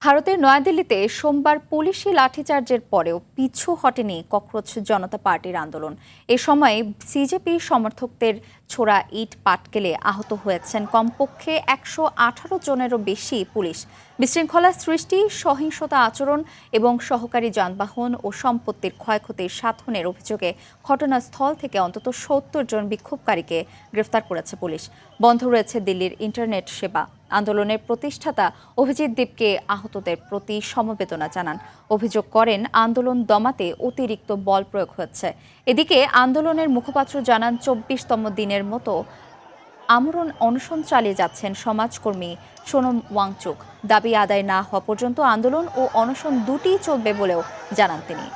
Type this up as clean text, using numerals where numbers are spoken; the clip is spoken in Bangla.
ভারতের নয়াদিল্লিতে সোমবার পুলিশি লাঠিচার্জের পরেও পিছু হটেনি ককরোচ জনতা পার্টির আন্দোলন। এ সময় সিজেপি সমর্থকদের ছোড়া ইট পাটকেলে আহত হয়েছেন কমপক্ষে ১১৮ জনেরও বেশি পুলিশ। বিশৃঙ্খলা সৃষ্টি, সহিংসতা আচরণ এবং সহকারী যানবাহন ও সম্পত্তির ক্ষয়ক্ষতির সাধনের অভিযোগে ঘটনাস্থল থেকে অন্তত ৭০ জন বিক্ষোভকারীকে গ্রেফতার করেছে পুলিশ। বন্ধ রয়েছে দিল্লির ইন্টারনেট সেবা। আন্দোলনের প্রতিষ্ঠাতা অভিজিৎ দীপকে আহতদের প্রতি সমবেদনা জানান। অভিযোগ করেন আন্দোলন দমাতে অতিরিক্ত বল প্রয়োগ হচ্ছে। এদিকে আন্দোলনের মুখপাত্র জানান ২৪তম দিনের মতো আমরণ অনশন চালিয়ে যাচ্ছেন সমাজকর্মী সোনম ওয়াংচুক। দাবি আদায় না হওয়া পর্যন্ত আন্দোলন ও অনশন দুটিই চলবে বলেও জানান তিনি।